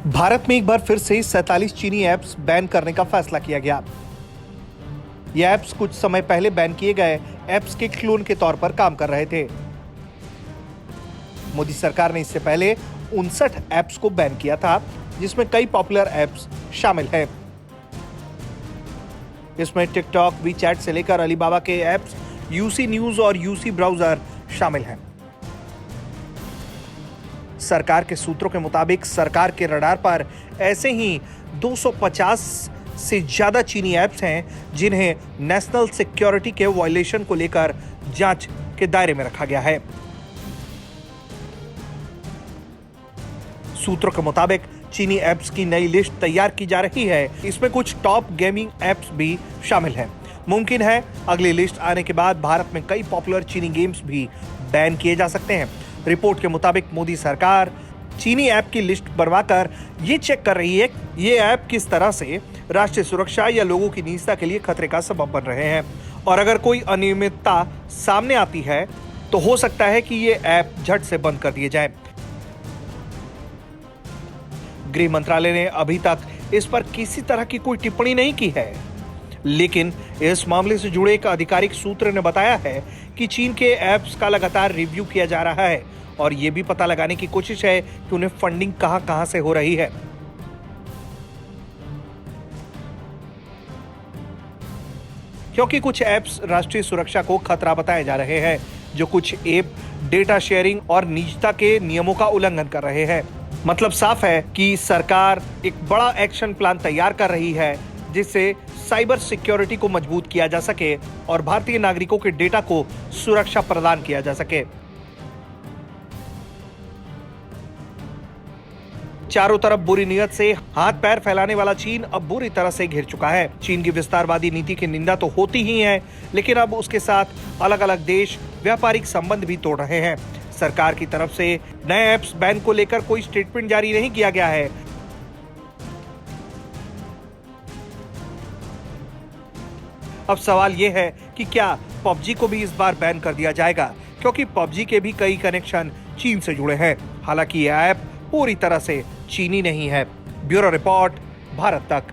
भारत में एक बार फिर से 47 चीनी ऐप्स बैन करने का फैसला किया गया। ये ऐप्स कुछ समय पहले बैन किए गए ऐप्स के क्लोन के तौर पर काम कर रहे थे। मोदी सरकार ने इससे पहले 59 ऐप्स को बैन किया था, जिसमें कई पॉपुलर ऐप्स शामिल हैं। इसमें टिकटॉक, वीचैट से लेकर अलीबाबा के ऐप्स, यूसी न्यूज और यूसी ब्राउजर शामिल हैं। सरकार के सूत्रों के मुताबिक सरकार के रडार पर ऐसे ही 250 से ज्यादा चीनी ऐप्स हैं जिन्हें नेशनल सिक्योरिटी के वायलेशन को लेकर जांच के दायरे में रखा गया है। सूत्रों के मुताबिक चीनी ऐप्स की नई लिस्ट तैयार की जा रही है। इसमें कुछ टॉप गेमिंग ऐप्स भी शामिल हैं। मुमकिन है अगली लिस्ट आने के बाद भारत में कई पॉपुलर चीनी गेम्स भी बैन किए जा सकते हैं। रिपोर्ट के मुताबिक मोदी सरकार चीनी ऐप की लिस्ट बनवाकर ये चेक कर रही है ये ऐप किस तरह से राष्ट्रीय सुरक्षा या लोगों की निजता के लिए खतरे का सबब बन रहे हैं, और अगर कोई अनियमितता सामने आती है तो हो सकता है कि ये ऐप झट से बंद कर दिए जाए। गृह मंत्रालय ने अभी तक इस पर किसी तरह की कोई टिप्पणी नहीं की है, लेकिन इस मामले से जुड़े एक आधिकारिक सूत्र ने बताया है कि चीन के ऐप्स का लगातार रिव्यू किया जा रहा है और यह भी पता लगाने की कोशिश है कि उन्हें फंडिंग कहां से हो रही है। क्योंकि कुछ ऐप्स राष्ट्रीय सुरक्षा को खतरा बताए जा रहे हैं, जो कुछ ऐप डेटा शेयरिंग और निजता के नियमों का उल्लंघन कर रहे हैं। मतलब साफ है कि सरकार एक बड़ा एक्शन प्लान तैयार कर रही है जिससे साइबर सिक्योरिटी को मजबूत किया जा सके और भारतीय नागरिकों के डेटा को सुरक्षा प्रदान किया जा सके। चारों तरफ बुरी नीयत से हाथ पैर फैलाने वाला चीन अब बुरी तरह से घिर चुका है। चीन की विस्तारवादी नीति की निंदा तो होती ही है, लेकिन अब उसके साथ अलग अलग देश व्यापारिक संबंध भी तोड़ रहे हैं। सरकार की तरफ से नए ऐप्स बैन को लेकर कोई स्टेटमेंट जारी नहीं किया गया है। अब सवाल यह है कि क्या पबजी को भी इस बार बैन कर दिया जाएगा, क्योंकि पबजी के भी कई कनेक्शन चीन से जुड़े हैं। हालांकि यह ऐप पूरी तरह से चीनी नहीं है। ब्यूरो रिपोर्ट, भारत तक।